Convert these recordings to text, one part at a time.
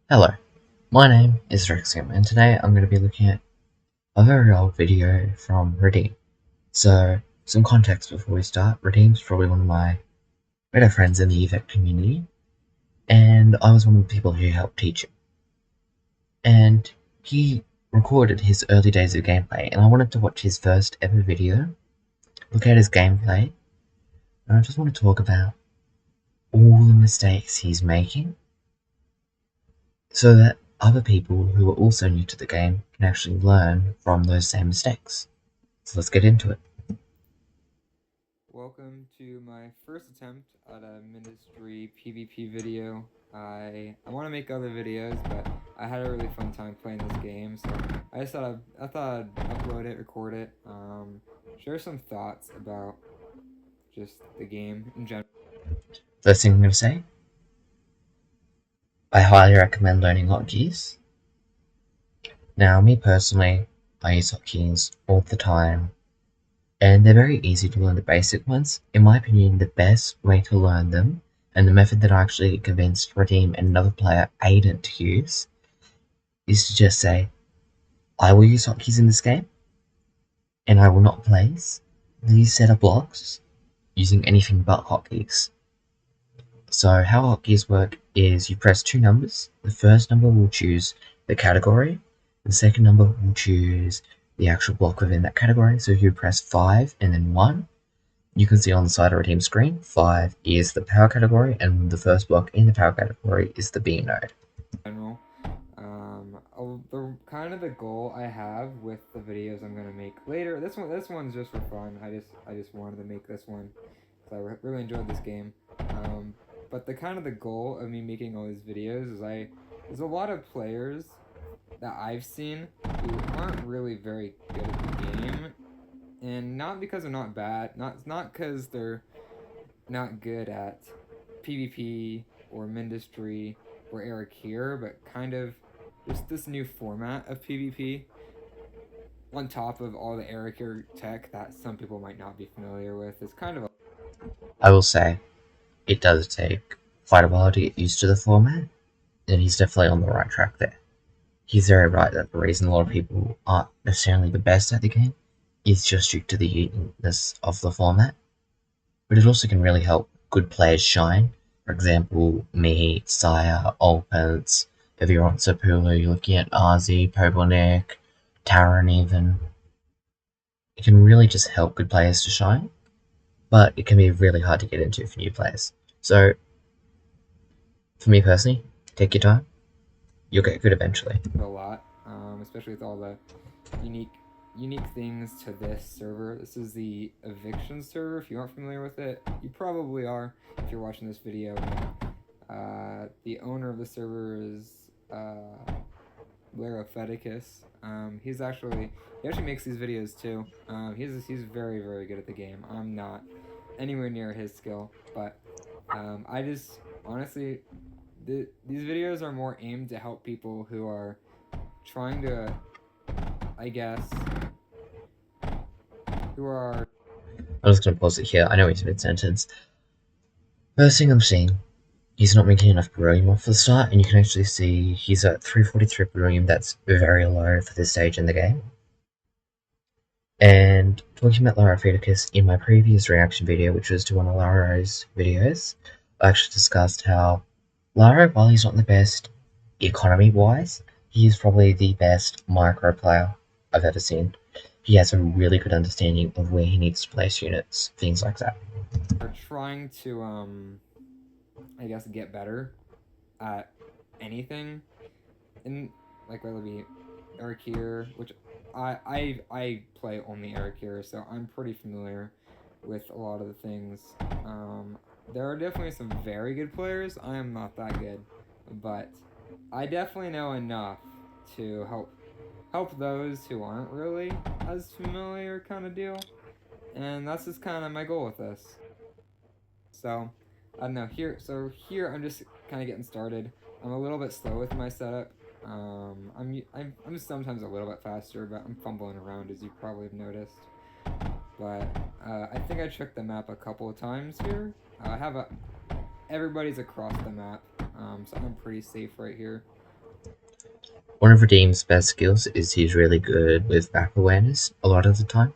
Hello, my name is Rexium, and today I'm going to be looking at a very old video from Redeem. So, some context before we start. Redeem's probably one of my better friends in the Evict community, and I was one of the people who helped teach him. And he recorded his early days of gameplay, and I wanted to watch his first ever video, look at his gameplay, and I just want to talk about all the mistakes he's making so that other people who are also new to the game can actually learn from those same mistakes. So let's get into it. Welcome to my first attempt at a Mindustry PvP video. I want to make other videos, but I had a really fun time playing this game, so I thought I'd upload it, record it, share some thoughts about just the game in general. First thing I'm going to say, I highly recommend learning hotkeys. Now, me personally, I use hotkeys all the time, and they're very easy to learn the basic ones. In my opinion, the best way to learn them, and the method that I actually convinced Redeem and another player, Aiden, to use, is to just say, I will use hotkeys in this game, and I will not place these setup blocks using anything but hotkeys. So how hotkeys work is you press two numbers. The first number will choose the category. The second number will choose the actual block within that category. So if you press 5 and then 1, you can see on the side of our team screen, 5 is the power category, and the first block in the power category is the B node. The kind of the goal I have with the videos I'm gonna make later. This one's just for fun. I just wanted to make this one because I really enjoyed this game. But the kind of the goal of me making all these videos is there's a lot of players that I've seen who aren't really very good at the game, and not because they're not bad, not because they're not good at PvP or Mindustry or Eric here, but kind of just this new format of PvP on top of all the Eric here tech that some people might not be familiar with is kind of a I will say, it does take quite a while to get used to the format, and he's definitely on the right track there. He's very right that the reason a lot of people aren't necessarily the best at the game is just due to the uniqueness of the format. But it also can really help good players shine. For example, me, Sire, Olpens, everyone, Sapulu, you're looking at Arzi, Pobelnik, Taran even. It can really just help good players to shine, but it can be really hard to get into for new players. So, for me personally, take your time. You'll get good eventually. lot, especially with all the unique unique things to this server. This is the Eviction server. If you aren't familiar with it, you probably are if you're watching this video. The owner of the server is Larofeticus. He actually makes these videos too. He's very good at the game. I'm not anywhere near his skill, but I just honestly these videos are more aimed to help people who are trying to, I guess, who are. I'm just going to pause it here. I know he's mid-sentence. First thing I'm seeing, he's not making enough beryllium off the start, and you can actually see he's at 343 beryllium. That's very low for this stage in the game. And talking about Larofeticus, in my previous reaction video, which was to one of Laro's videos, I actually discussed how Laro, while he's not the best economy-wise, he is probably the best micro player I've ever seen. He has a really good understanding of where he needs to place units, things like that. Are trying to I guess get better at anything, and like whether it be Eric here, which I play only Eric here, so I'm pretty familiar with a lot of the things. There are definitely some very good players. I am not that good, but I definitely know enough to help those who aren't really as familiar, kind of deal. And that's just kind of my goal with this. So I don't know. Here I'm just kind of getting started. I'm a little bit slow with my setup. I'm sometimes a little bit faster, but I'm fumbling around, as you probably have noticed. But I think I checked the map a couple of times here. I have everybody's across the map, so I'm pretty safe right here. One of Redeem's best skills is he's really good with map awareness a lot of the time.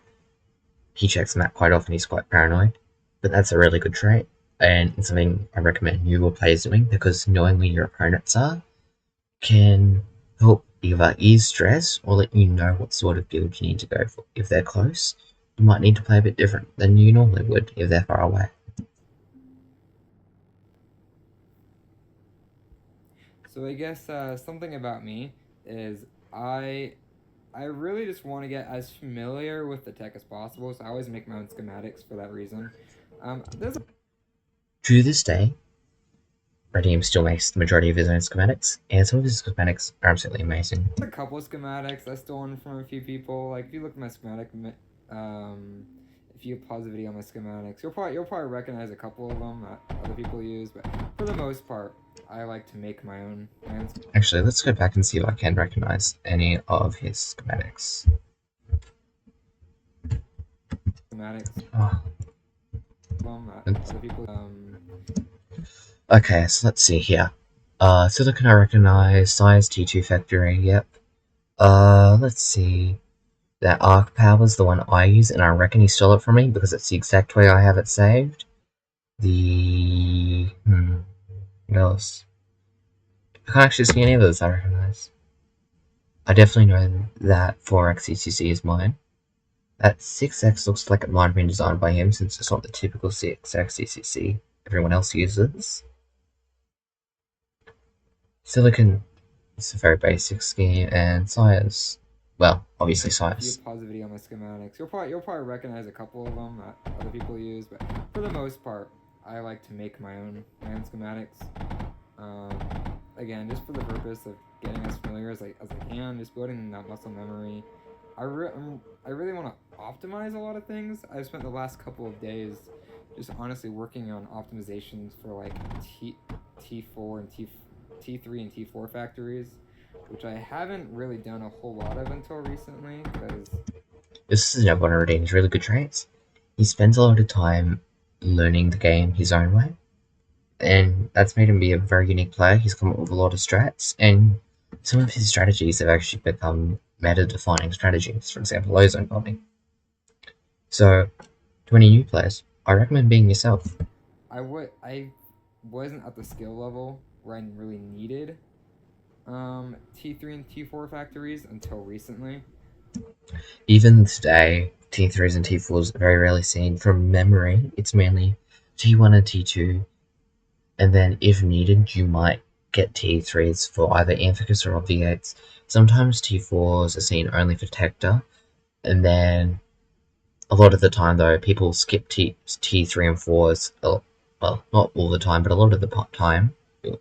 He checks the map quite often, he's quite paranoid, but that's a really good trait, and it's something I recommend newer players doing because knowing where your opponents are can help either ease stress or let you know what sort of build you need to go for. If they're close, you might need to play a bit different than you normally would if they're far away. So I guess something about me is I I really just want to get as familiar with the tech as possible. So I always make my own schematics for that reason. There's To this day, Redeem still makes the majority of his own schematics, and some of his schematics are absolutely amazing. a couple of schematics I stolen from a few people. Like if you look at my schematic, um, if you pause the video on my schematics, you'll probably recognize a couple of them that other people use. But for the most part, I like to make my own Actually, let's go back and see if I can recognize any of his schematics. schematics. Oh, Them that other people. okay, so let's see here. Silicon I recognize, size T2 factory, yep. Let's see. That arc power is the one I use, and I reckon he stole it from me because it's the exact way I have it saved. What else? I can't actually see any of those I recognize. I definitely know that 4x CCC is mine. That 6x looks like it might have been designed by him since it's not the typical 6x CCC everyone else uses. Silicon is a very basic scheme, and Sires, well, obviously If you Sires. pause the video on my schematics, you'll probably recognize a couple of them that other people use. But for the most part, I like to make my own schematics. Um, Again, just for the purpose of getting as familiar as I can, just building that muscle memory. I really want to optimize a lot of things. I've spent the last couple of days just honestly working on optimizations for like T4 and T3 and T4 factories, which I haven't really done a whole lot of until recently because This is another one of Redeem's really good traits. He spends a lot of time learning the game his own way, and that's made him be a very unique player. He's come up with a lot of strats, and some of his strategies have actually become meta-defining strategies, for example, ozone bombing. So, to any new players, I recommend being yourself. I wasn't at the skill level where I really needed T3 and T4 factories until recently. Even today, T3s and T4s are very rarely seen. From memory, it's mainly T1 and T2, and then if needed, you might get T3s for either Amphicus or Obviates. Sometimes T4s are seen only for Tector, and then a lot of the time, though, people skip T3 and 4s. Well, not all the time, but a lot of the time,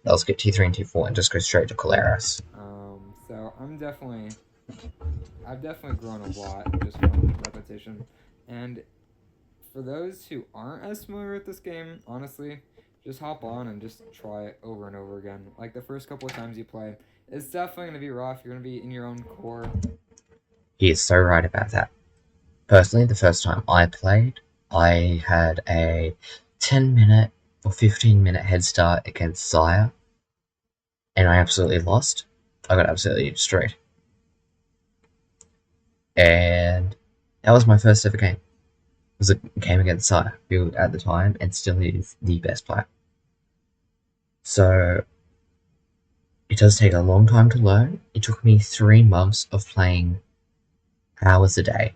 they'll skip T3 and T4 and just go straight to Colaris. So I've definitely grown a lot just from repetition. And for those who aren't as familiar with this game, honestly, just hop on and just try it over and over again. Like the first couple of times you play, it's definitely gonna be rough. You're gonna be in your own core. He is so right about that. Personally, the first time I played, I had a 10-minute or 15-minute head start against Sire, and I absolutely lost. I got absolutely destroyed. And that was my first ever game. It was a game against Sire, who at the time and still is the best player. So it does take a long time to learn. It took me 3 months of playing hours a day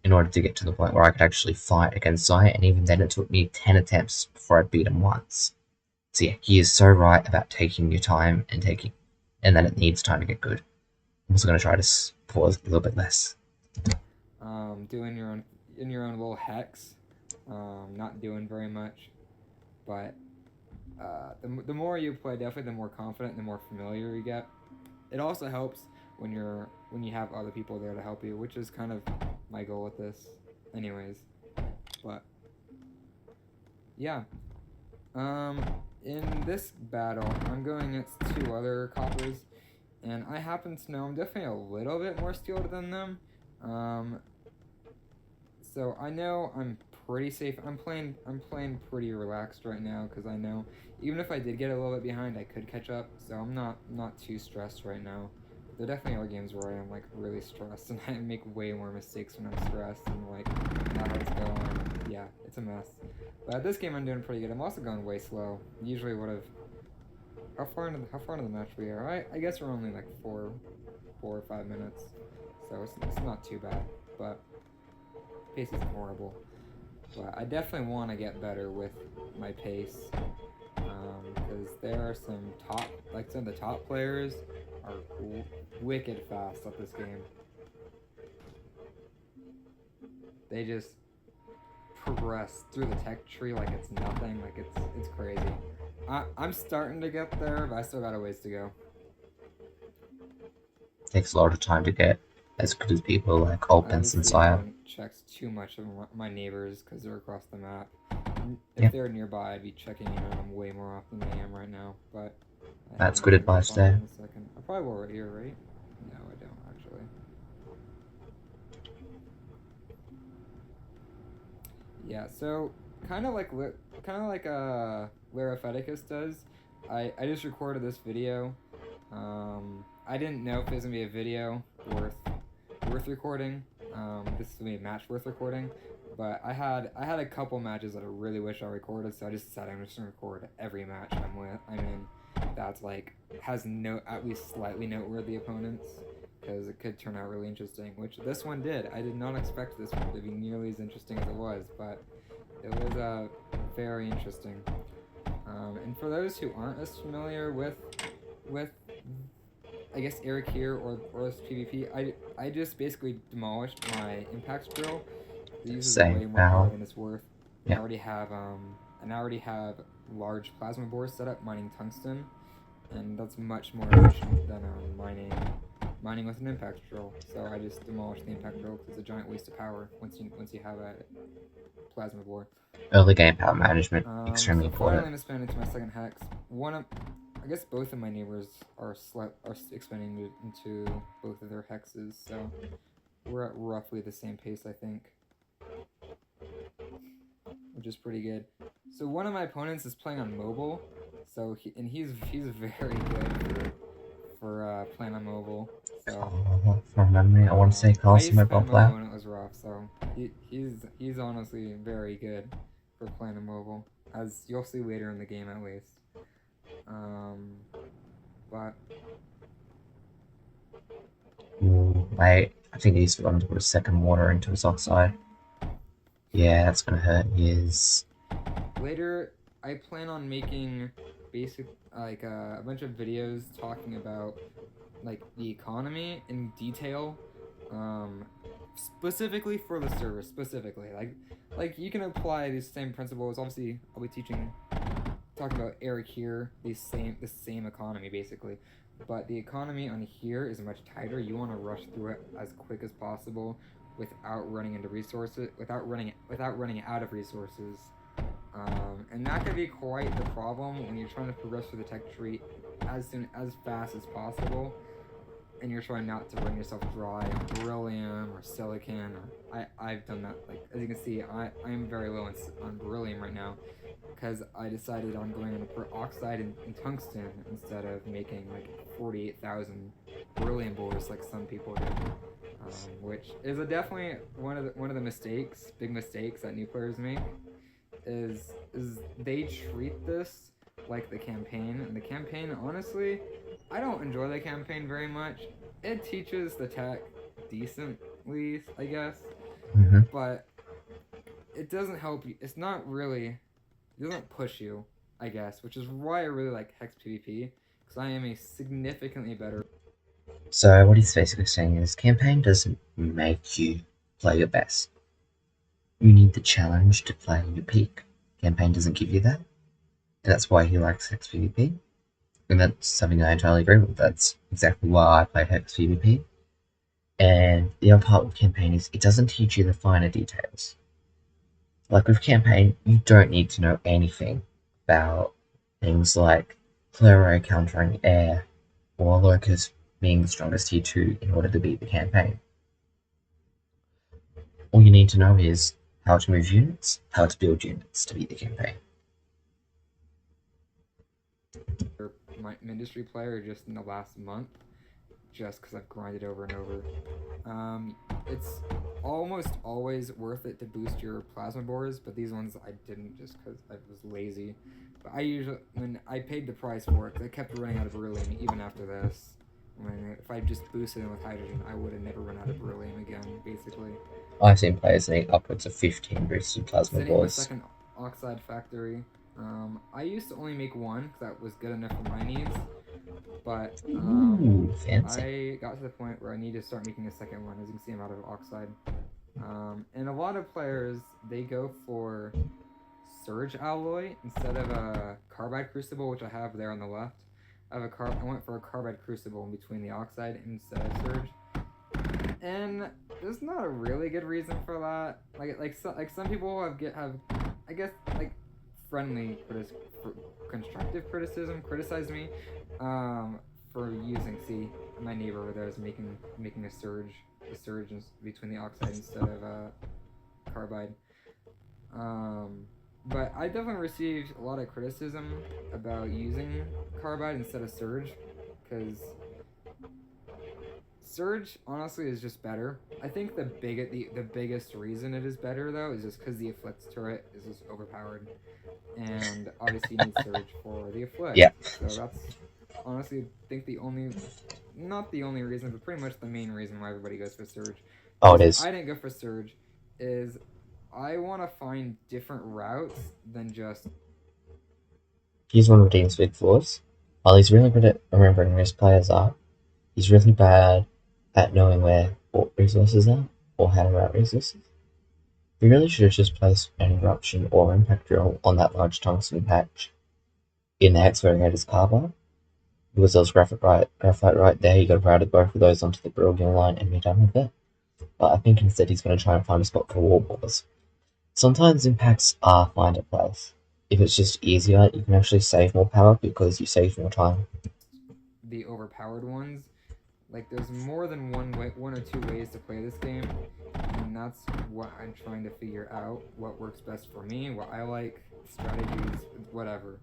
in order to get to the point where I could actually fight against Sire, and even then it took me 10 attempts before I beat him once. So yeah, he is so right about taking your time and then it needs time to get good. I'm also going to try to pause a little bit less. Doing your own in your own little hex. Not doing very much, but the more you play, definitely the more confident, and the more familiar you get. It also helps when you have other people there to help you, which is kind of my goal with this, anyways. But yeah, um, in this battle, I'm going against two other coppers, and I happen to know I'm definitely a little bit more skilled than them. Um, so I know I'm pretty safe. I'm playing pretty relaxed right now because I know even if I did get a little bit behind, I could catch up. So I'm not too stressed right now. there definitely are games where I am like really stressed and I make way more mistakes when I'm stressed and like not how it's going. Yeah, it's a mess. But this game I'm doing pretty good. I'm also going way slow. Usually would have how far into the match we are? I guess we're only like 4 or 5 minutes, so it's not too bad. But pace isn't horrible. But I definitely want to get better with my pace because there are some some of the top players are wicked fast at this game. They just progress through the tech tree like it's nothing. Like it's crazy. I'm starting to get there, but I still got a ways to go. Takes a lot of time to get as good as people like I Opens and obviously Sire. haven't checked too much of my neighbors because they're across the map. If Yeah, they're nearby, I'd be checking in on them way more often than I am right now. But I that's haven't good checked up advice on them there. in a second. I probably will right here, right? No, I don't actually. Yeah, so kind of like Lara Feticus does. I just recorded this video. I didn't know if it was gonna be a video worth recording. This is gonna be a match worth recording. But I had a couple matches that I really wish I recorded, so I just decided I'm just gonna record every match I'm in. That's like has no at least slightly noteworthy opponents because it could turn out really interesting. Which this one did. I did not expect this one to be nearly as interesting as it was, but it was very interesting. And for those who aren't as familiar with I guess Eric here or this PvP, I just basically demolished my impact drill. It uses Same way more power now. than it's worth. Yeah, And I already have large plasma bores set up mining tungsten, and that's much more efficient than mining with an impact drill. So I just demolished the impact drill because it's a giant waste of power once you have a plasma bore. early game power management extremely So finally, important. I'm expanding into my second hex. I guess both of my neighbors are expanding into both of their hexes, so we're at roughly the same pace, I think, which is pretty good. So one of my opponents is playing on mobile, he's very good for playing on mobile. So From memory, I want to say I Carlson used to play Mobile on mobile Player. when it was rough, so he's honestly very good for playing on mobile, as you'll see later in the game at least. Um, but Ooh, wait, I think he's gone to put a second water into his oxide. Yeah, that's gonna hurt his. later, I plan on making basic a bunch of videos talking about like the economy in detail, um, specifically for the service. Specifically, like you can apply these same principles. Obviously, I'll be talking about Eric here, the same economy basically. But the economy on here is much tighter. You want to rush through it as quick as possible without running into resources, without running out of resources. And that could be quite the problem when you're trying to progress through the tech tree as fast as possible, and you're trying not to run yourself dry on beryllium or silicon. I've done that. Like as you can see, I'm very low on beryllium right now because I decided on going on a per oxide and tungsten instead of making like 48,000 beryllium bores like some people do. Which is definitely one of the big mistakes that new players make is they treat this like the campaign, and the campaign, honestly, I don't enjoy the campaign very much. It teaches the tech decently, I guess, Mm-hmm. but it doesn't help you. It's not really, it doesn't push you, I guess, which is why I really like Hex PvP, because I am a significantly better. So what he's basically saying is campaign doesn't make you play your best. You need the challenge to play your peak. Campaign doesn't give you that. That's why he likes Hex PvP. And that's something I entirely agree with. That's exactly why I play Hex PvP. And the other part with campaign is it doesn't teach you the finer details. Like with campaign, you don't need to know anything about things like Clero countering air or Locust being the strongest tier 2 in order to beat the campaign. All you need to know is how to move units, how to build units to beat the campaign. My Mindustry player just in the last month. just because I've grinded over and over. It's almost always worth it to boost your plasma bores, but these ones I didn't just because I was lazy. But I usually, when I paid the price for it, 'cause I kept running out of beryllium even after this. When if I just boosted it with hydrogen, I would have never run out of beryllium again, basically. I've seen players need upwards of 15 boosted plasma Setting up a bores. second oxide factory. I used to only make one because that was good enough for my needs, but Ooh, fancy. I got to the point where I need to start making a second one. As you can see, I'm out of oxide. And a lot of players, they go for surge alloy instead of a carbide crucible, which I have there on the left. I went for a carbide crucible in between the oxide instead of surge, and there's not a really good reason for that. Like some people have I guess like friendly constructive criticism criticized me for using my neighbor over there is making a surge between the oxide instead of carbide. Um, but I definitely received a lot of criticism about using carbide instead of surge, because surge honestly is just better. I think the biggest reason it is better though is just because the afflict turret is just overpowered, and obviously you need surge for the afflict. Yeah. So that's honestly I think the only not the only reason, but pretty much the main reason why everybody goes for surge. The Oh, it reason is. I didn't go for surge is I want to find different routes than just He's one of Dean's big flaws. While he's really good at remembering where his players are, he's really bad at knowing where what resources are or how to route resources. He really should have just placed an eruption or impact drill on that large tungsten patch in the hex where he had his car bar. Because there was graphite right there, he could have routed both of those onto the brilliant line and be done with it. But I think instead he's going to try and find a spot for wall balls. Sometimes impacts are fine to place. If it's just easier, you can actually save more power because you save more time. the overpowered ones. Like there's more than one or two ways to play this game, and that's what I'm trying to figure out. What works best for me, what I like, strategies, whatever.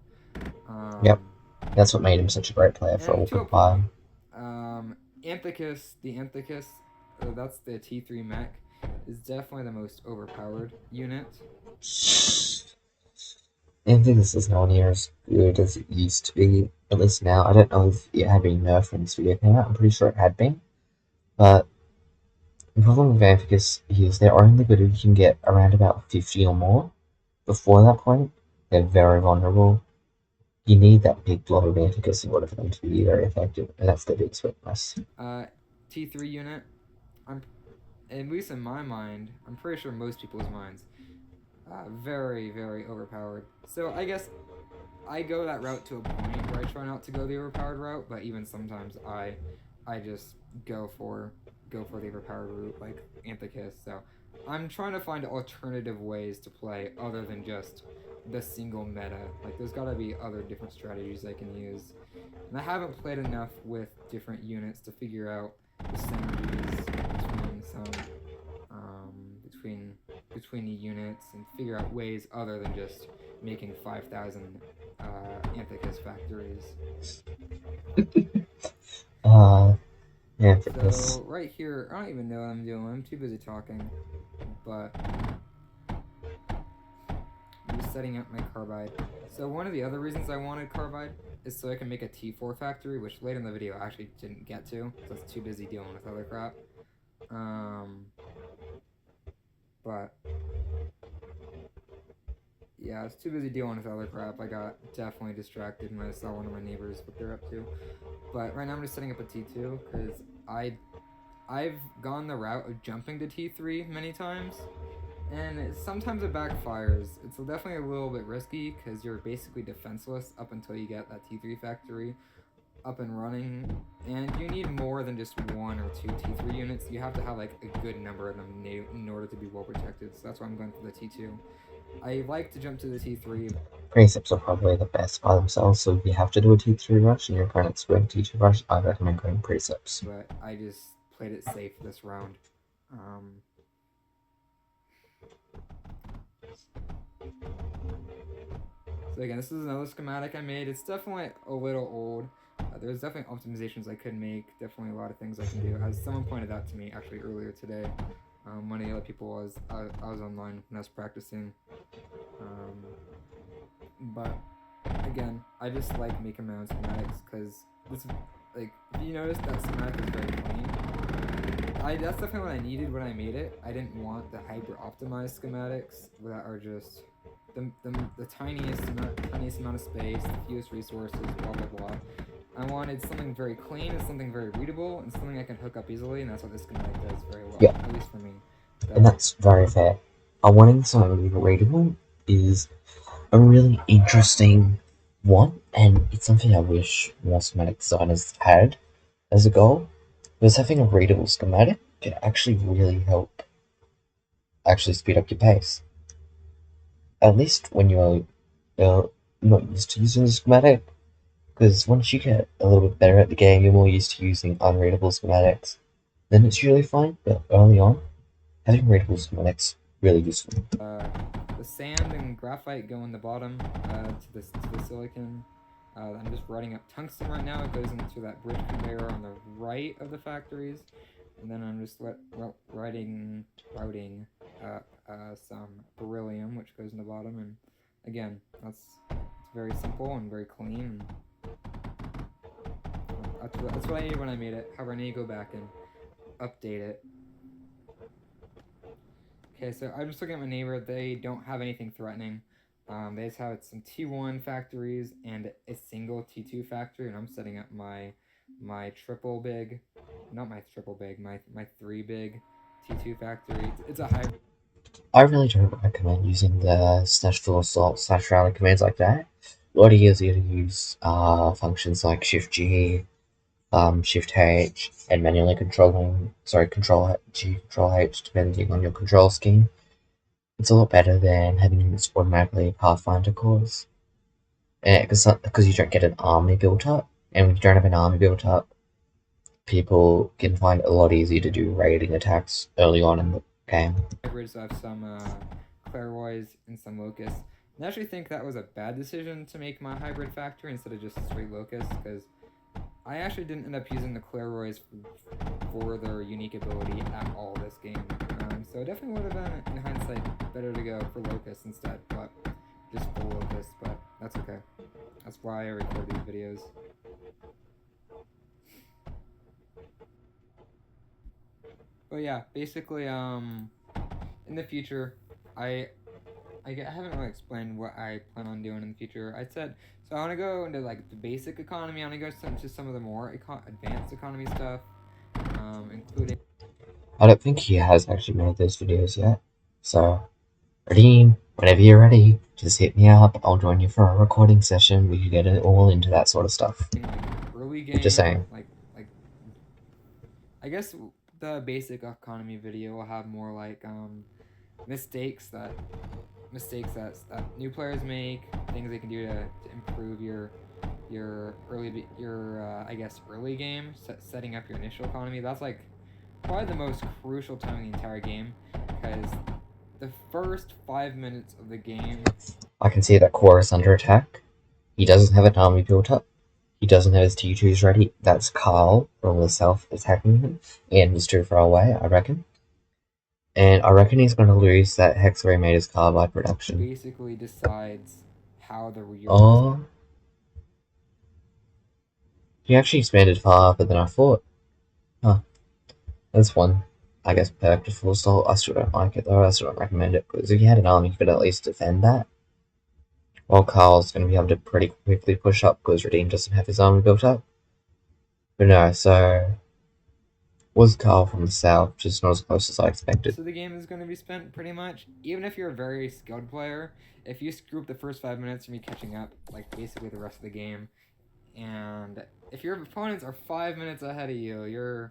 Yep, Um, that's what made him such a great player for a and to a good while. point, the Anthicus, that's the T3 mech, is definitely the most overpowered unit. I think this is nowhere near as good as it used to be, at least now. I don't know if it had been nerfed when this video came out, I'm pretty sure it had been. But the problem with Amphicus is they're only good if you can get around about 50 or more. Before that point, they're very vulnerable. You need that big blob of Amphicus in order for them to be very effective, and that's their biggest weakness. Uh, T3 unit, I'm at least in my mind, I'm pretty sure most people's minds, very very overpowered. So I guess I go that route to a point where I try not to go the overpowered route, but even sometimes I just go for the overpowered route like Anthicus. So I'm trying to find alternative ways to play other than just the single meta. Like there's got to be other different strategies I can use, and I haven't played enough with different units to figure out the synergies between between between the units and figure out ways other than just making 5,000 Anthicus factories. Uh, Amphicus. So right here, I don't even know what I'm doing. I'm too busy talking, but I'm just setting up my carbide. So one of the other reasons I wanted carbide is so I can make a T4 factory, which later in the video I actually didn't get to, because I was too busy dealing with other crap. But yeah, I was too busy dealing with other crap. I got definitely distracted when I saw one of my neighbors what they're up to. But right now I'm just setting up a T2 because I've gone the route of jumping to T3 many times, and sometimes it backfires. It's definitely a little bit risky because you're basically defenseless up until you get that T3 factory up and running, and you need more than just one or two T3 units. You have to have like a good number of them in order to be well protected. So that's why I'm going for the T2. I like to jump to the T3. Precepts are probably the best by themselves, so if you have to do a T3 rush and your opponent's doing T2 rush, I recommend going Precepts. But I just played it safe this round. So again, this is another schematic I made. It's definitely a little old, There's definitely optimizations I could make. Definitely a lot of things I can do. As someone pointed out to me actually earlier today, one of the other people was I was online when I was practicing. Um, but again, I just like making my own schematics because this, like, if you notice that schematic is very clean. That's definitely what I needed when I made it. I didn't want the hyper optimized schematics that are just the tiniest amount of space, the fewest resources, blah blah blah. I wanted something very clean and something very readable and something I can hook up easily, and that's what this schematic does very well, Yeah, at least for me. and So that's very fair. Wanting something readable is a really interesting one, and it's something I wish more schematic designers had as a goal. Because having a readable schematic can actually really help actually speed up your pace. At least when you're not used to using the schematic, because once you get a little bit better at the game, you're more used to using unreadable schematics. Then it's usually fine, but early on, having readable schematics really useful. uh, the sand and graphite go in the bottom to the silicon. I'm just writing up tungsten right now. It goes into that bridge conveyor on the right of the factories, and then I'm just routing some beryllium, which goes in the bottom. And again, it's very simple and very clean. That's what I needed when I made it. However, I need to go back and update it. Okay, so I'm just looking at my neighbor. They don't have anything threatening. They just have some T1 factories and a single T2 factory, and I'm setting up my triple big, not my triple big, my three big T2 factory. It's a hybrid. I really don't recommend using the slash full assault slash rally commands like that. A lot easier to use functions like Shift G, Shift H, and manually Control G, Control H, depending on your control scheme. It's a lot better than having this automatically Pathfinder cores. Because you don't get an army built up, and when you don't have an army built up, people can find it a lot easier to do raiding attacks early on in the game. Hybrids of some clairvoys and some locusts. And I actually think that was a bad decision to make my hybrid factory instead of just straight locusts, because I actually didn't end up using the clairvoys for their unique ability at all this game. So it definitely would have been, in hindsight, better to go for locusts instead, but just full locusts, but that's okay. That's why I record these videos. But yeah, basically, in the future, I I haven't really explained what I plan on doing in the future. I said, so I want to go into like the basic economy. I want to go into some of the more advanced economy stuff, including. I don't think he has actually made those videos yet. So, Redeem, whenever you're ready, just hit me up. I'll join you for a recording session. We can get it all into that sort of stuff. Like early Just game, saying. like I guess the basic economy video will have more like mistakes that that new players make, things they can do to improve your I guess early game, setting up your initial economy. That's like probably the most crucial time in the entire game, because the first 5 minutes of the game. I can see that Core is under attack. He doesn't have an army built up. He doesn't have his T2s ready. That's Carl from the south attacking him, and he's too far away, I reckon. And I reckon he's going to lose that Hex where he made his carbide production. Basically decides how the year is. Oh, he actually expanded farther than I thought. Huh. That's one, I guess, perk to full assault. I still don't like it though. I still don't recommend it because if you had an army, you could at least defend that. While Carl's going to be able to pretty quickly push up because Redeem doesn't have his army built up. But no, so was Carl from the south, just not as close as I expected. So the game is going to be spent pretty much, even if you're a very skilled player, if you screw up the first 5 minutes, you're catching up like basically the rest of the game. And if your opponents are 5 minutes ahead of you,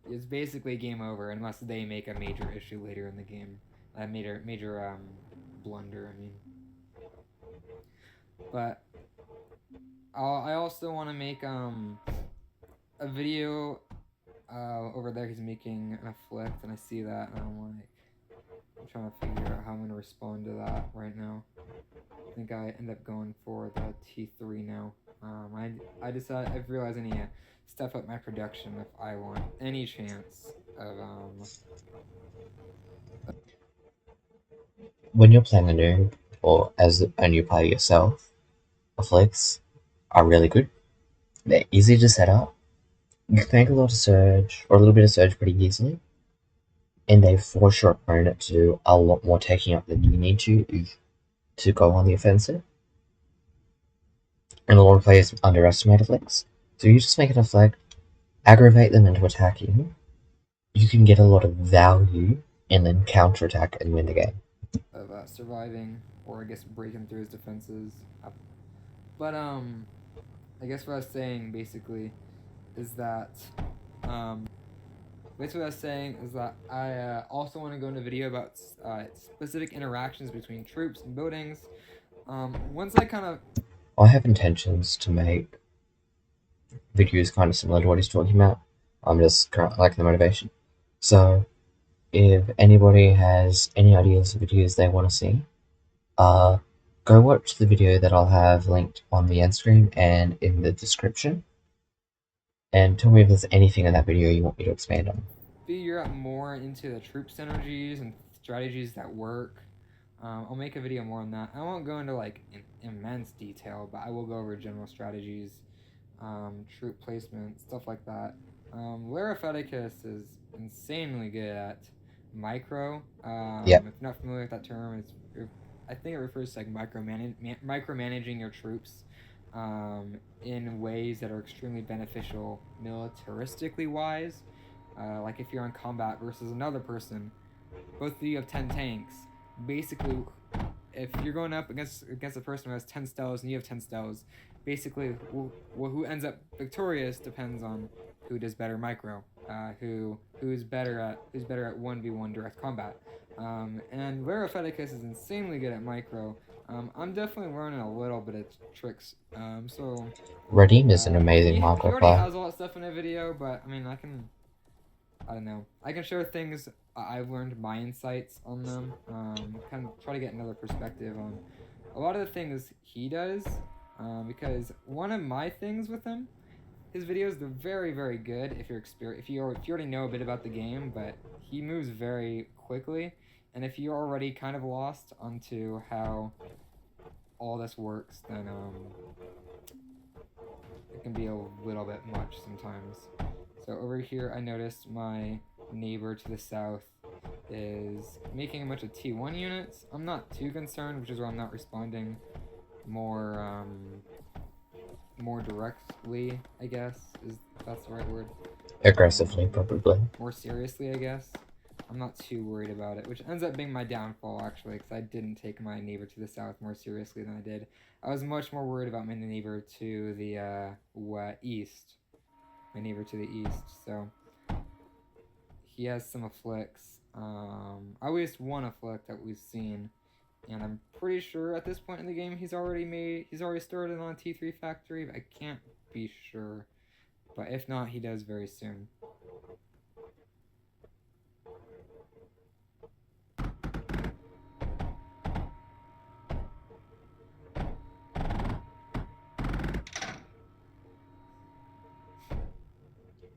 it's basically game over unless they make a major issue later in the game, a major blunder. I mean, but I also want to make a video over there. He's making an afflict, and I see that, and I'm trying to figure out how I'm gonna respond to that right now. I think I end up going for the T3 now. I decided I've realized I need to step up my production if I want any chance of When you're playing a noob, or as a new player yourself, flicks are really good. They're easy to set up. You can make a lot of surge, or a little bit of surge pretty easily, and they force your opponent to do a lot more taking up than you need to go on the offensive. And a lot of players underestimate a flicks. So you just make it a flag, aggravate them into attacking, you can get a lot of value and then counterattack and win the game. surviving, or I guess breaking through his defenses. But I guess what I was saying basically is that basically what I was saying is that I also want to go into a video about specific interactions between troops and buildings. Once I kind of I have intentions to make videos kind of similar to what he's talking about. I'm just currently like the motivation. So if anybody has any ideas of videos they want to see, uh, go watch the video that I'll have linked on the end screen and in the description, and tell me if there's anything in that video you want me to expand on. figure out more into the troop synergies and strategies that work. I'll make a video more on that. I won't go into like immense detail, but I will go over general strategies, troop placement, stuff like that. Lara is insanely good at micro. Yep, If you're not familiar with that term, I think it refers to like micromanaging your troops in ways that are extremely beneficial militaristically wise. Like if you're in combat versus another person, both of you have 10 tanks. Basically, if you're going up against a person who has 10 stellas and you have 10 stellas, basically who ends up victorious depends on who does better micro, who's better at 1v1 direct combat. And Lara is insanely good at micro. I'm definitely learning a little bit of tricks. Redeem is an amazing He micro already player. has all that stuff in a video, but I mean I don't know. I can share things I've learned, my insights on them. Kind of try to get another perspective on a lot of the things he does. Because one of my things with him, his videos they're very very good if you're if you already know a bit about the game, but he moves very quickly, and if you're already kind of lost onto how all this works, then it can be a little bit much sometimes. So over here, I noticed my neighbor to the south is making a bunch of T1 units. I'm not too concerned, which is why I'm not responding more more directly, I guess, is if that's the right word. Aggressively, probably. More seriously, I guess. I'm not too worried about it, which ends up being my downfall, actually, because I didn't take my neighbor to the south more seriously than I did. I was much more worried about my neighbor to the east. My neighbor to the east, so he has some afflicts. At least one afflict that we've seen, and I'm pretty sure at this point in the game he's already started on a T3 factory, but I can't be sure. But if not, he does very soon.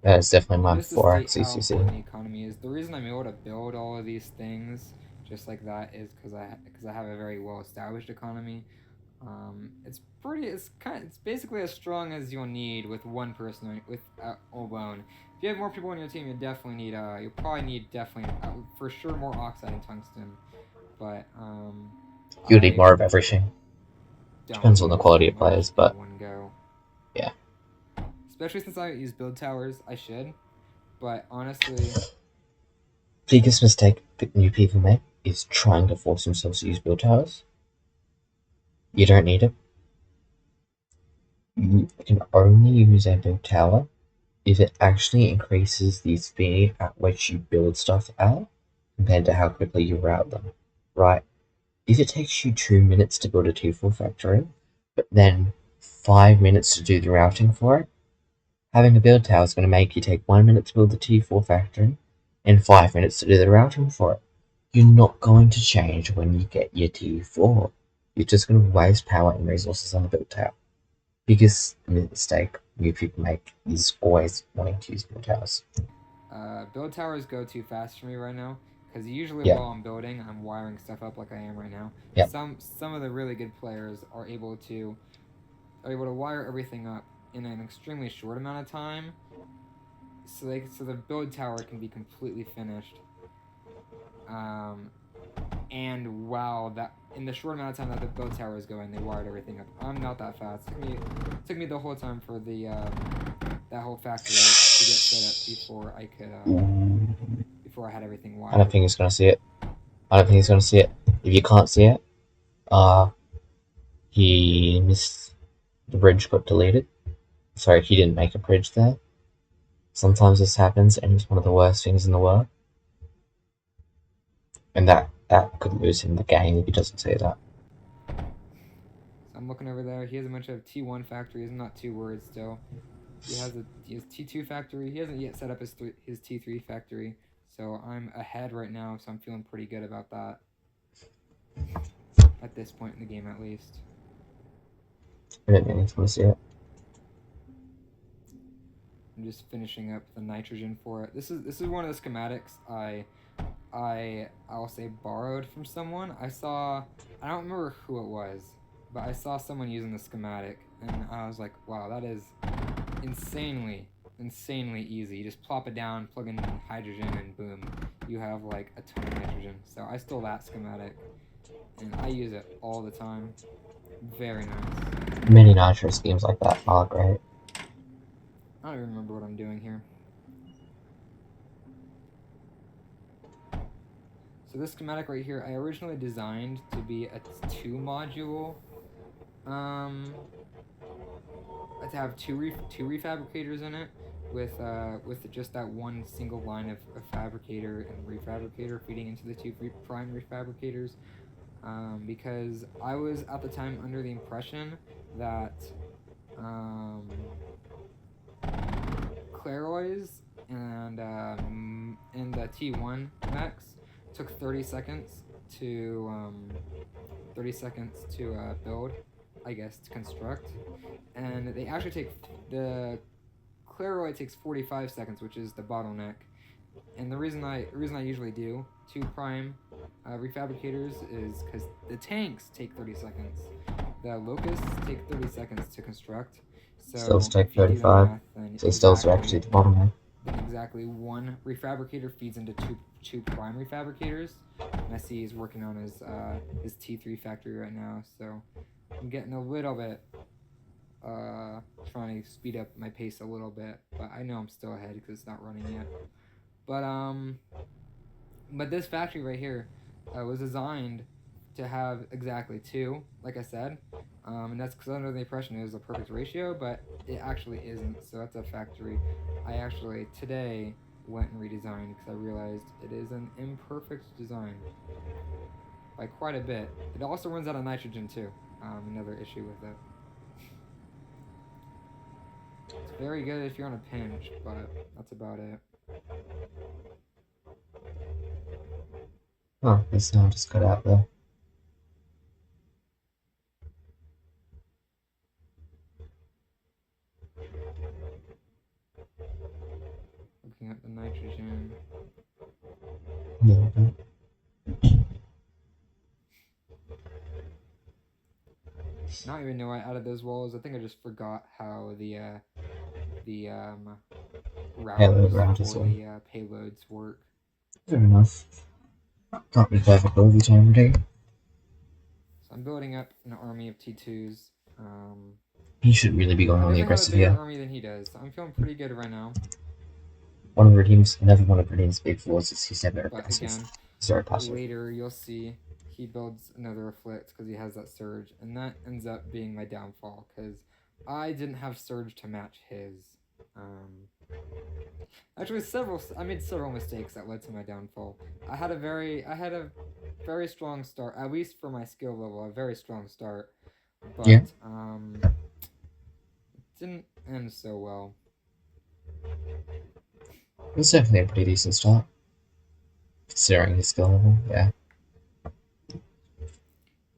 That is definitely my Just to state 4x how ECC. important the economy is, the reason I'm able to build all of these things just like that is because I have a very well established economy. It's basically as strong as you'll need with one person alone. If you have more people on your team, you'll probably need definitely for sure more oxide and tungsten. But You need I more of everything. don't Depends on the use quality that of players, much in but one go. yeah. Especially since I use build towers, I should. But honestly, Biggest mistake that new people make is trying to force themselves to use build towers. You don't need it. You can only use a build tower if it actually increases the speed at which you build stuff out compared to how quickly you route them. Right? If it takes you 2 minutes to build a T4 factory, but then 5 minutes to do the routing for it, having a build tower is going to make you take 1 minute to build the T4 factory and 5 minutes to do the routing for it. You're not going to change when you get your T4. You're just going to waste power and resources on the build tower. biggest mistake new people make is always wanting to use build towers. Build towers go too fast for me right now because usually Yeah, while I'm building, I'm wiring stuff up like I am right now. yeah. Some of the really good players are able to wire everything up in an extremely short amount of time, so the build tower can be completely finished. Um, and wow, that in the short amount of time that the build tower is going, they wired everything up. I'm not that fast. Took me the whole time for the that whole factory to get set up before I had everything I don't wired. think he's gonna see it. I don't think he's gonna see it. If you can't see it, uh, he missed the bridge got deleted. Sorry, he didn't make a bridge there. Sometimes this happens, and it's one of the worst things in the world. And that could lose him the game if he doesn't see that. So I'm looking over there. He has a bunch of T1 factories. I'm not too worried still. He has T2 factory. He hasn't yet set up his T3 factory. So I'm ahead right now. So I'm feeling pretty good about that at this point in the game, at least. I don't think he's gonna see it. I'm just finishing up the nitrogen for it. This is one of the schematics I'll say borrowed from someone. I don't remember who it was, but I saw someone using the schematic, and I was like, wow, that is insanely easy. You just plop it down, plug in hydrogen, and boom, you have like a ton of nitrogen. So I stole that schematic, and I use it all the time. Very nice. Many nitro schemes like that are great. I don't even remember what I'm doing here. So this schematic right here, I originally designed to be a 2 module, um, to have two refabricators in it, with just that one single line of fabricator and refabricator feeding into the two prime refabricators, because I was at the time under the impression that um, Claroys and the T1 mechs took 30 seconds to build, I guess, to construct, and they actually take the Claroid takes 45 seconds, which is the bottleneck. And the reason I usually do two prime refabricators is because the tanks take 30 seconds, the locusts take 30 seconds to construct. Stills So take if you do the 35, math, so he stills are actually the bottleneck. then exactly one refabricator feeds into two prime refabricators. And I see he's working on his T3 factory right now, so I'm getting a little bit trying to speed up my pace a little bit, but I know I'm still ahead because it's not running yet. But this factory right here was designed to have exactly two, like I said, and that's because under the impression it was a perfect ratio, but it actually isn't. So that's a factory I actually today went and redesigned because I realized it is an imperfect design by quite a bit. It also runs out of nitrogen too. Another issue with it. It's very good if you're on a pinch, but that's about it. Oh, this now just got out there. Looking at the nitrogen. Yeah, I don't even know why I added those walls. I think I just forgot how the payload routers route as for well. the payloads work. Fair enough. Can't be perfect all the time, every day. So I'm building up an army of T2s. He should really be going I on the definitely have a aggressive bigger here. army than he does. So I'm feeling pretty good right now. Another one of Redeem's big flaws is he's never But aggressive. again, He's very passive. later you'll see he builds another afflict because he has that surge, and that ends up being my downfall because I didn't have surge to match his. Um, Actually, I made several mistakes that led to my downfall. I had a very strong start, at least for my skill level, a very strong start, Yeah, but it didn't end so well. it's definitely a pretty decent start, considering his skill level. Yeah.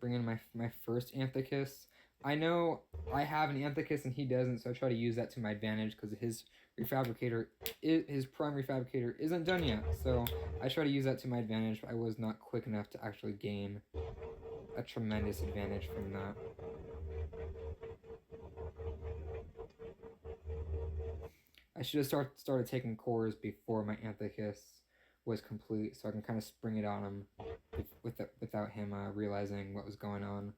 Bring in my first Anthicus. I know I have an Anthicus and he doesn't, so I try to use that to my advantage because his prime refabricator isn't done yet. So I try to use that to my advantage. But I was not quick enough to actually gain a tremendous advantage from that. I should have started taking cores before my Anthicus was complete, so I can kind of spring it on him without him realizing what was going on.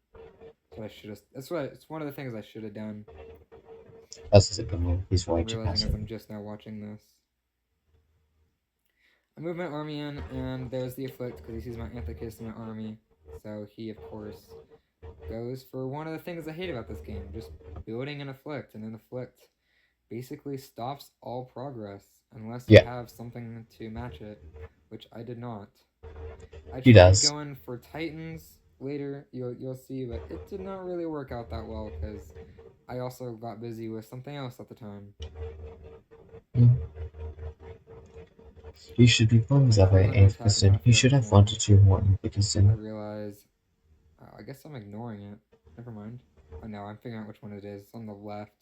So I should have. It's one of the things I should have done. That's a good move. He's way I'm too realizing as passive. I'm just now watching this. I move my army in, and there's the Afflict because he sees my Anthicus in my army. So he, of course, goes for one of the things I hate about this game, just building an Afflict, and an Afflict basically stops all progress unless you Yeah, have something to match it, which I did not. I he tried does. going for Titans later, you'll see, but it did not really work out that well because I also got busy with something else at the time. Mm. You should be When bonus my that core is way, under attack and Anthicusson. half You the other should have 1 to form, 2 more I Anthicusson. realize I guess I'm ignoring it. Never mind. Oh no, I'm figuring out which one it is. It's on the left.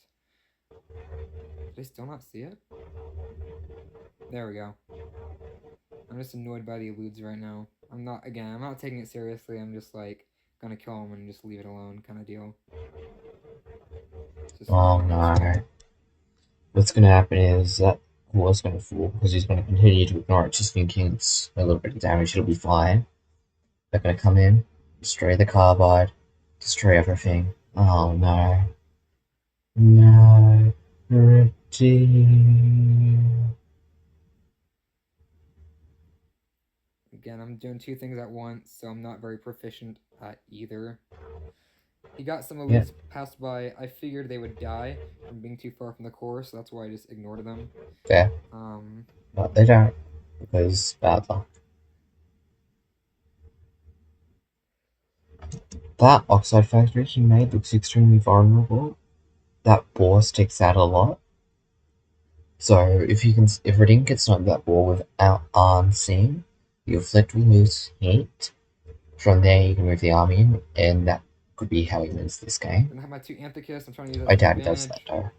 Did I still not see it? There we go. I'm just annoyed by the eludes right now. I'm not taking it seriously. I'm just like, gonna kill him and just leave it alone kind of deal. Just Oh ignoring no. straight up. What's gonna happen is that war's gonna fall because he's gonna continue to ignore it, just thinking it's a little bit of damage, it'll be fine. They're gonna come in, destroy the carbide, destroy everything. Oh no. No. Redeem. Again, I'm doing two things at once, so I'm not very proficient at either. He got some Yeah, eludes passed by. I figured they would die from being too far from the core, so that's why I just ignored them. fair. Um, But they don't, because bad luck. That oxide factory he made looks extremely vulnerable. That bore sticks out a lot. So if Redeem gets knocked that ball without unseen, your flick will lose heat. From there you can move the army in, and that could be how he wins this game. gonna have my two Anthicus. I'm trying to use that I to my doubt he does that advantage, though.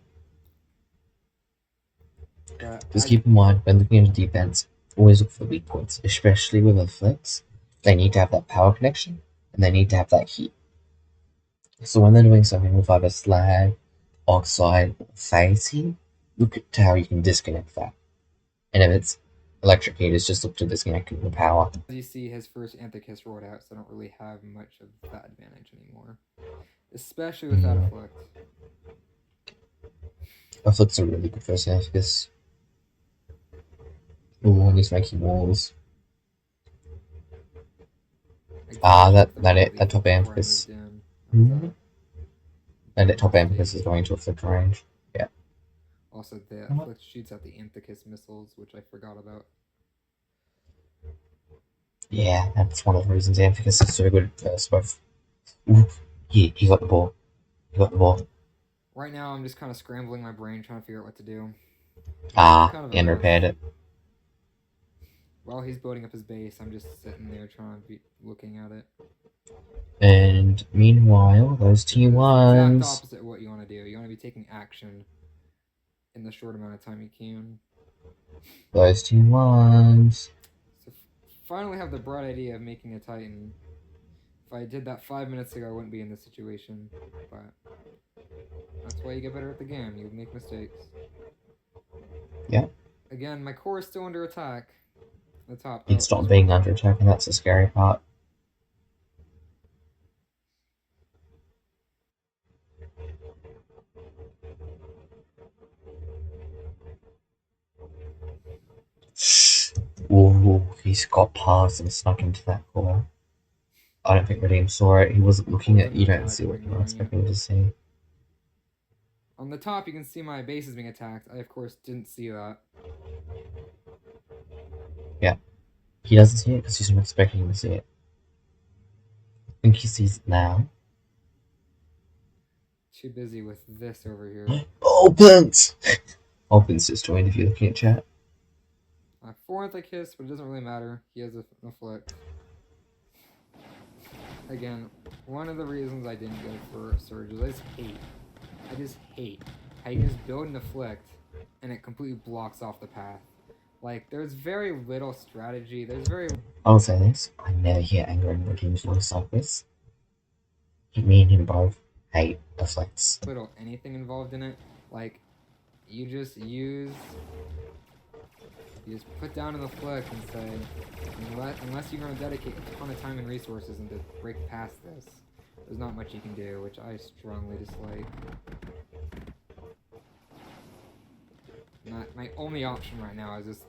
but Just keep in mind when looking at defense, always look for the weak points, especially with the flicks. They need to have that power connection, and they need to have that heat. So when they're doing something with either slag, oxide, or phase heat, look at how you can disconnect that. And if it's electric heat, it's just look to disconnect the power. as you see, his first Anthicus rolled out, so I don't really have much of that advantage anymore, especially with that Mm. Afflict. Afflict's a really good first half because he's making walls. I double Ah, checked the that radius top amp before I is moved in. That was mm, a that big top amp is mistake. going to afflict range. Yeah. Also, the Afflict shoots out the Anthicus missiles, which I forgot about. Yeah, that's one of the reasons Amphigus is so good at first both. Ooh, he got the ball. He got the ball. Right now, I'm just kind of scrambling my brain, trying to figure out what to do. It's Ah, kind of a and mess. repaired it. While he's building up his base, I'm just sitting there trying to be looking at it. And meanwhile, those Which is the exact T1s. opposite of what you want to do. You want to be taking action in the short amount of time you can. Those T1s. So finally have the bright idea of making a Titan. If I did that 5 minutes ago, I wouldn't be in this situation. But that's why you get better at the game. You make mistakes. Yeah, Again, my core is still under attack. The top. Oh, it's not just being one. under attack, and that's the scary part. Ooh, he's got past and snuck into that core. I don't think Redeem saw it. He wasn't My core looking is at. under You don't attack. see I'm what you're ignoring it. expecting to see. On the top, you can see my base is being attacked. I, of course, didn't see that. Yeah, he doesn't see it because he's not expecting to see it. I think he sees it now. Too busy with this over here. Opens! Opens just joined if you're looking at chat. 4th I kiss, but it doesn't really matter. He has an Afflict. again, one of the reasons I didn't go for Surge is I just hate how you just build an afflict and it completely blocks off the path. Like, there's very little strategy. There's very I'll say this, I never hear anger in Redeem's voice like this. Me and him both hate afflicts. little anything involved in it. Like, you just put down an afflict and say, unless you're going to dedicate a ton of time and resources and to break past this, there's not much you can do, which I strongly dislike. My only option right now is just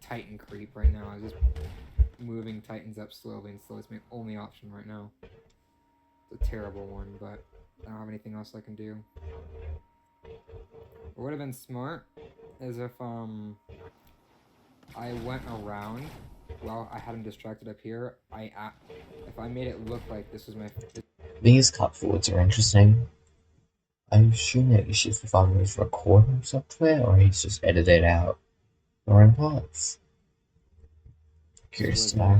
Titan creep right now. I just moving Titans up slowly and slowly. It's my only option right now. It's a terrible one, but I don't have anything else I can do. What would have been smart is if I went around while I had him distracted up here. If I made it look like this was my. These cut forwards are interesting. I assume that issues with Farmer's recording software, or he's just edited out the wrong parts. Curious to know.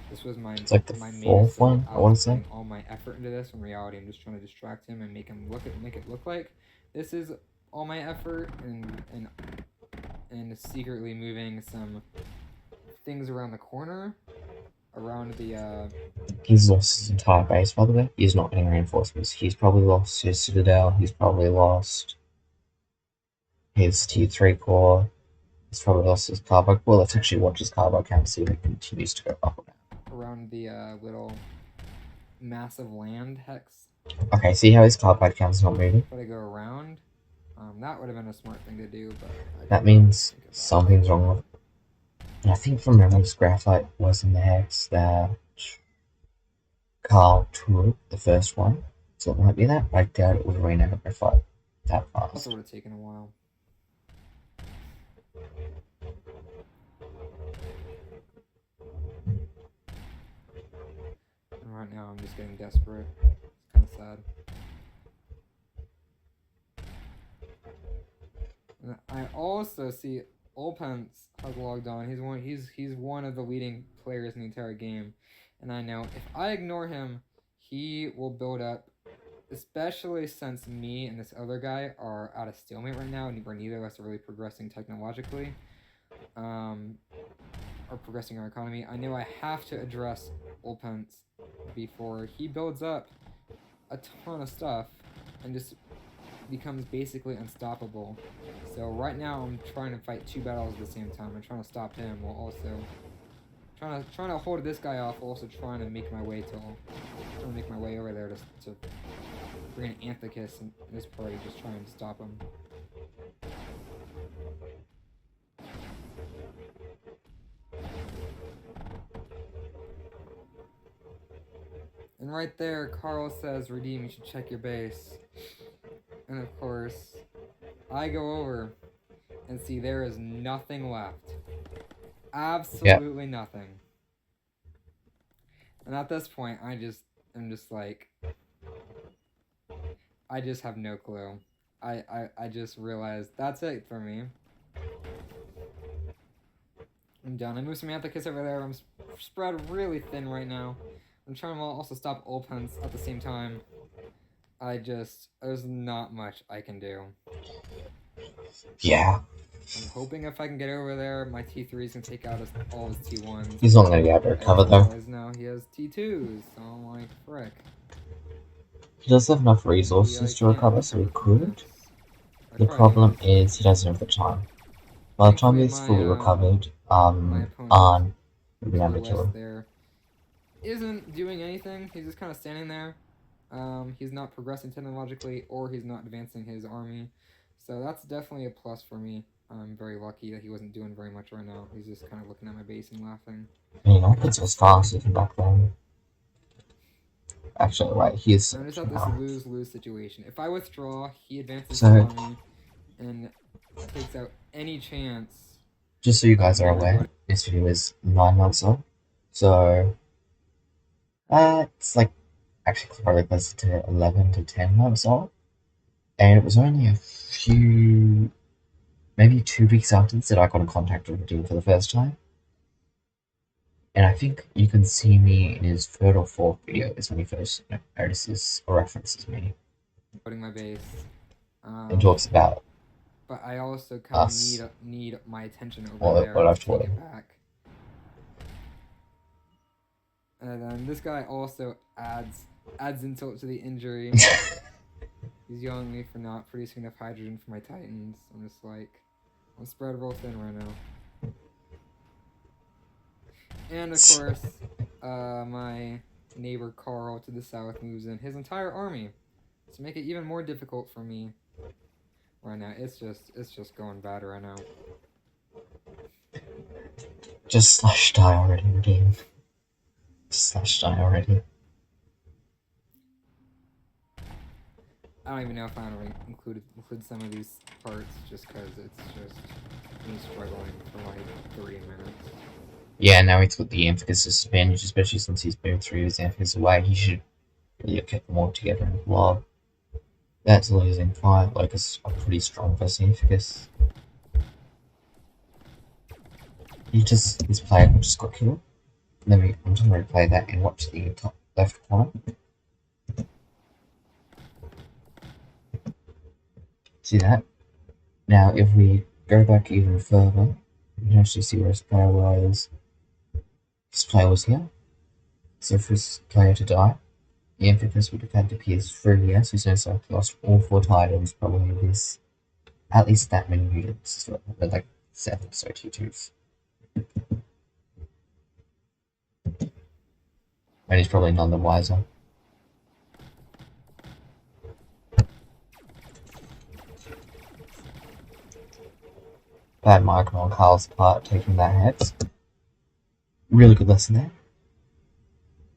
This was my It's like the my main fourth assault. one, I I want was to say. putting all my effort into this. In reality, I'm just trying to distract him and make it look like this is all my effort, and secretly moving some things around the corner, around the. He's lost his entire base, by the way. He's not getting reinforcements. He's probably lost his Citadel. He's probably lost his tier 3 core. He's probably lost his carbide. Well, let's actually watch his carbide count, see if it continues to go up or down. Around the little massive land hex. Okay, see how his carbide count's not moving? But I go around. That would have been a smart thing to do, but that means something's wrong with it. And I think from memory, this graphite was in the hex that Carl took, the first one. So it might be that. I doubt it would rename a graphite that fast. Also would have taken a while. And right now I'm just getting desperate. It's kind of sad. And I also see Olpence has logged on. He's one of the leading players in the entire game. And I know if I ignore him, he will build up, especially since me and this other guy are at a stalemate right now, and where neither of us are really progressing technologically, or progressing our economy. I know I have to address Olpence before he builds up a ton of stuff and just becomes basically unstoppable. So right now I'm trying to fight two battles at the same time. I'm trying to stop him while also trying to hold this guy off, also trying to make my way over there to bring an Anthicus in this party, just trying to stop him. And right there, Carl says, Redeem, you should check your base. And of course, I go over and see there is nothing left. Absolutely nothing. And at this point, I'm just like, I just have no clue. I just realized that's it for me. I'm done. I moved some Anthicus over there. I'm spread really thin right now. I'm trying to also stop Olpence at the same time. There's not much I can do. Yeah. I'm hoping if I can get over there, my T3s can take out all his T1s. He's not going to be able to recover though. Now he has T2s, so I'm like, frick. He does have enough resources to recover, so he could. The problem is he doesn't have the time. By the time he's fully recovered, Arn will be able to kill him. There isn't doing anything. He's just kind of standing there. He's not progressing technologically, or he's not advancing his army. So that's definitely a plus for me. I'm very lucky that he wasn't doing very much right now. He's just kind of looking at my base and laughing. I mean, Olpence was faster than back then. Actually, right, he is. I'm just at this lose-lose situation. If I withdraw, he advances his army and takes out any chance. Just so you guys are aware, this video is 9 months old. So, it's like actually probably closer to 11 to 10 months old. And it was only a few, maybe 2 weeks after this that I got in contact with Redeem for the first time. And I think you can see me in his third or fourth video is when he first notices or references me Building my base. and talks about But I also kind of us need my attention over or there what I've to taught take it him. back. And then this guy also adds insult to the injury. He's yelling at me for not producing enough hydrogen for my Titans. I'm just like, I'm spread real thin right now. And of course, my neighbor Carl to the south moves in his entire army to make it even more difficult for me right now. It's just going bad right now. Just slash die already, game. Just slash die already. I don't even know if I want to include some of these parts just because it's just me struggling for like 3 minutes. Yeah, now he's got the emphasis disadvantage, especially since he's moved 3 of his emphasis away. He should really have kept them all together in the blob. That's a losing fight, like a pretty strong first emphasis. His player just got killed. I'm just going to replay that and watch the top left corner. See that? Now, if we go back even further, you can actually see where his player was. His player was here. So for his player to die, the emphasis would have had to pierce through here, so he's most likely lost all 4 titans, probably this, at least that many units, so like 7 so T2s. And he's probably none the wiser. Bad micro on Carl's part, taking that hex. Really good lesson there.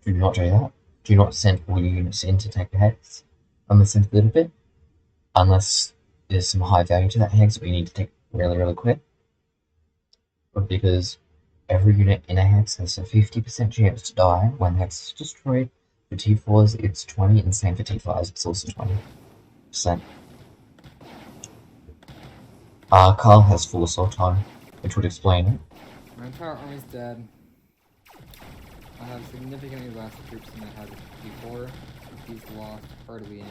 Do not do that. Do not send all your units in to take a hex, unless it's a little bit. Unless there's some high value to that hex, we need to take really, really quick. But because every unit in a hex has a 50% chance to die when the hex is destroyed. For T4s, it's 20, and same for T5s, it's also 20%. Carl has full assault on, which would explain it. My entire army's dead. I have significantly less troops than I had before. He's lost hardly any.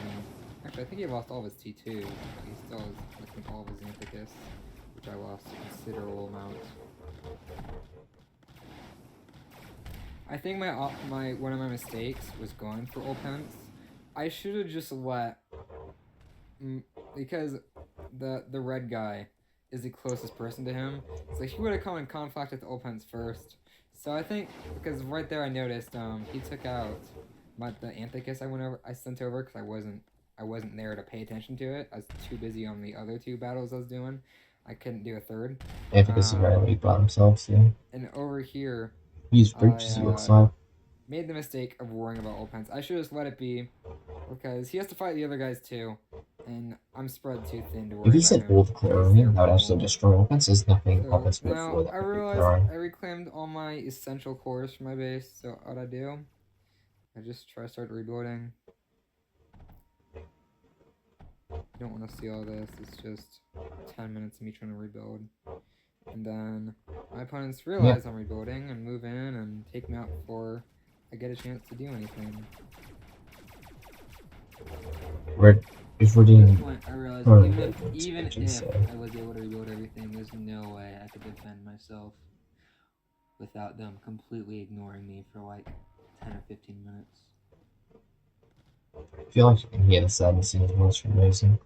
Actually, I think he lost all of his T2, but he still has, I think, all of his Anthicus, which I lost a considerable amount. I think one of my mistakes was going for Opens. I should have just let, because the red guy is the closest person to him, so he would have come in conflict with Opens first. So I think because right there I noticed he took out the Anthicus I sent over because I wasn't there to pay attention to it. I was too busy on the other 2 battles I was doing. I couldn't do a third. Anthicus is very weak by themselves, yeah. And over here, Use bridges, he looks like. Made the mistake of worrying about Opens. I should just let it be because he has to fight the other guys too, and I'm spread too thin to worry about him. If he said all the clearing, that would actually destroy Opens. There's nothing Opens would now that I realized I reclaimed all my essential cores for my base, so what I do, I just try to start rebuilding. You don't want to see all this, it's just 10 minutes of me trying to rebuild. And then my opponents realize I'm rebuilding and move in and take me out before I get a chance to do anything. If we're doing... At this point, I realized even if I was able to rebuild everything, there's no way I could defend myself without them completely ignoring me for like 10 or 15 minutes. I feel like you can hear the sadness in his voice from losing.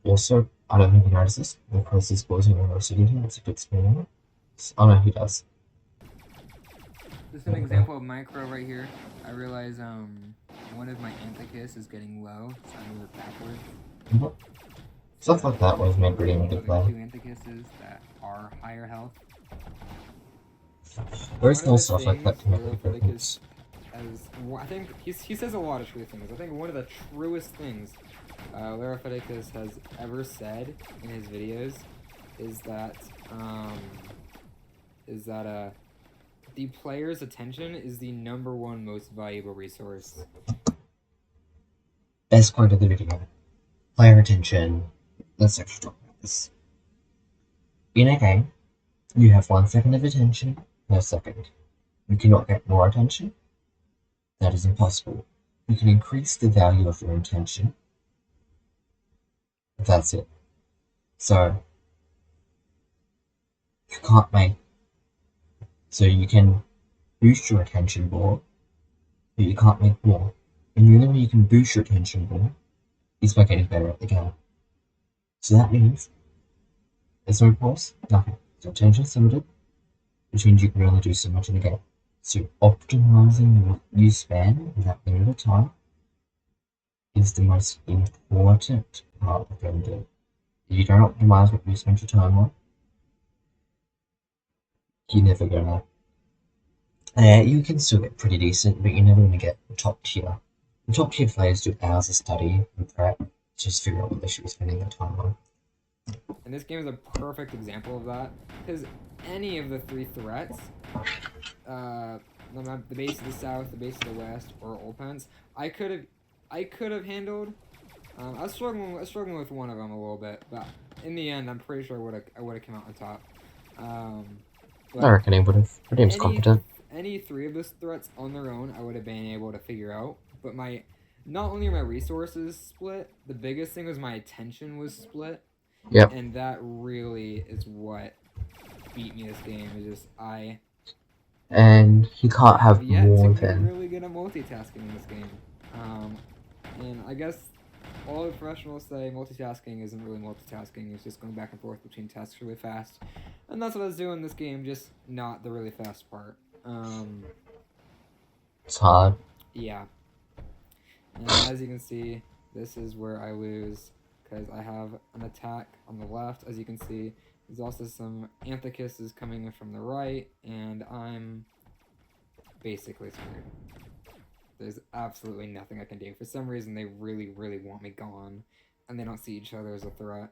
Also, I don't think he notices because he's causing a city here. It's a bit small. Oh no, he does. This is an example of micro right here. I realize one of my Anthicus is getting low, so I move it backwards. Stuff like that was made pretty good play. 2 Anthicuses that are higher health. There's no stuff like that to make a difference. I think he says a lot of true things. I think one of the truest things Larafedicus has ever said in his videos is that the player's attention is the #1 most valuable resource. Best quote of the video. Player attention. Let's actually talk about this. In a game, you have 1 second of attention per second. You cannot get more attention. That is impossible. You can increase the value of your attention. But that's it. So you can't make. So you can boost your attention more, but you can't make more. And the only way you can boost your attention more is by getting better at the game. So that means there's no pause, nothing. So attention is limited, which means you can only do so much in a game. So optimizing what you spend in that limited time is the most important part of game. If you don't optimize what you spend your time on, you're never gonna. You can still get pretty decent, but you're never gonna get top tier. The top tier players do hours of study and prep to just figure out what they should be spending their time on. And this game is a perfect example of that, because any of the three threats, the base of the south, the base of the west, or Ulpens, I could have handled. I was struggling with one of them a little bit, but in the end, I'm pretty sure I would have come out on top. I But reckon he would have. Your team's competent. any three of those threats on their own, I would have been able to figure out. But not only are my resources split, the biggest thing was my attention was split. Yep. And that really is what beat me this game. Is just And he can't have yet more to be than. really good at multitasking in this game. And I guess all the professionals say multitasking isn't really multitasking. It's just going back and forth between tasks really fast. And that's what I was doing in this game, just not the really fast part. It's hard. Yeah. And as you can see, this is where I lose, because I have an attack on the left. As you can see, there's also some Anthracises coming in from the right, and I'm basically screwed. There's absolutely nothing I can do. For some reason, they really, really want me gone, and they don't see each other as a threat.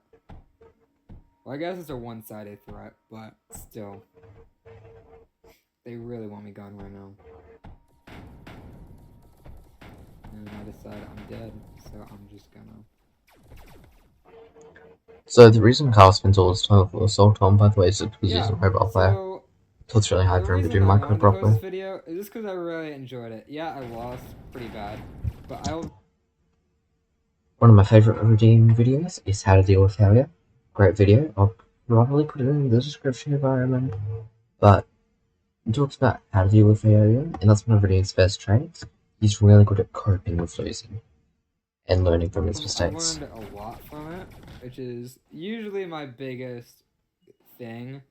Well, I guess it's a one-sided threat, but still. They really want me gone right now. And I decide I'm dead, so I'm just gonna... So the reason Carl spends all his time with Assault on, by the way, is because he's a mobile player. So So it's really hard the for him to reason do I micro wanted to post properly. this video is just because I really enjoyed it. Yeah, I lost pretty bad, but One of my favourite redeeming videos is How to Deal with Failure. Great video. I'll probably put it in the description if I remember. But he talks about how to deal with failure, and that's one of Redeem's best traits. He's really good at coping with losing and learning from his I've mistakes. learned a lot from it, which is usually my biggest thing.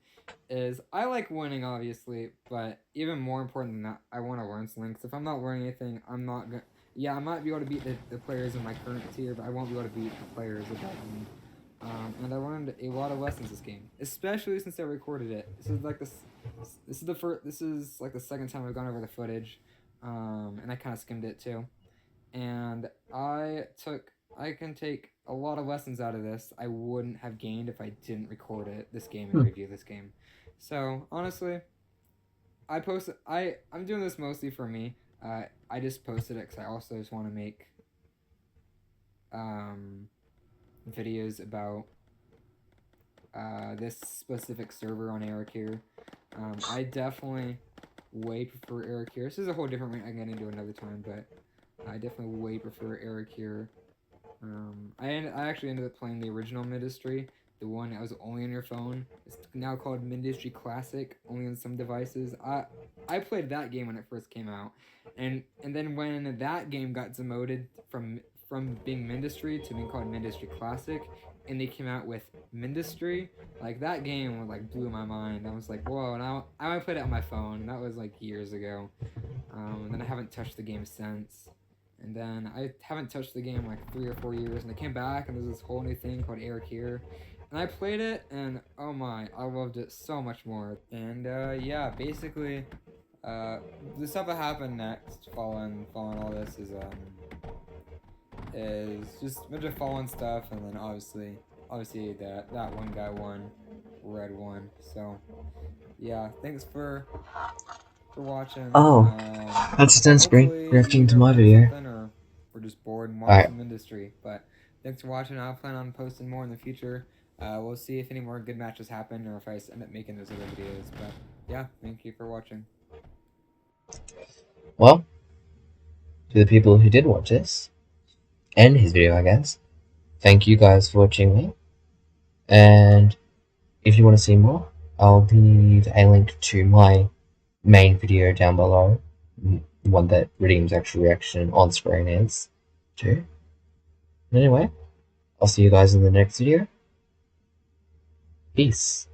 Is I like winning, obviously, but even more important than that, I want to learn something. Because if I'm not learning anything, I'm not gonna. Yeah, I might be able to beat the players in my current tier, but I won't be able to beat the players above me. And I learned a lot of lessons this game, especially since I recorded it. This is like this. This is the first. This is like the second time I've gone over the footage, and I kind of skimmed it too. And I can take a lot of lessons out of this I wouldn't have gained if I didn't record this game and review this game. So honestly, I'm doing this mostly for me. I just posted it because I also just want to make videos about this specific server on Eric here. I definitely way prefer Eric here. This is a whole different rant I can get into another time, but I definitely way prefer Eric here. I actually ended up playing the original Mindustry, the one that was only on your phone. It's now called Mindustry Classic, only on some devices. I played that game when it first came out, and then when that game got demoted from being Mindustry to being called Mindustry Classic, and they came out with Mindustry, like that game like blew my mind. I was like, whoa! Now I played it on my phone. That was like years ago. And then I haven't touched the game since. And then I haven't touched the game in like 3 or 4 years, and I came back, and there's this whole new thing called Eric here, and I played it, and oh my, I loved it so much more. And yeah, basically, the stuff that happened next, following all this, is just a bunch of fallen stuff, and then obviously that one guy won, red won. So yeah, thanks for watching. Oh, that's a 10 screen Hopefully you reacting to either my learned video. something or we're just bored and watch Alright. some Industry. But thanks for watching. I'll plan on posting more in the future. We'll see if any more good matches happen or if I end up making those other videos. But yeah, thank you for watching. Well, to the people who did watch this, and his video, I guess, thank you guys for watching me. And if you want to see more, I'll leave a link to my main video down below. One that Redeem's actual reaction on screen is too. Anyway, I'll see you guys in the next video. Peace.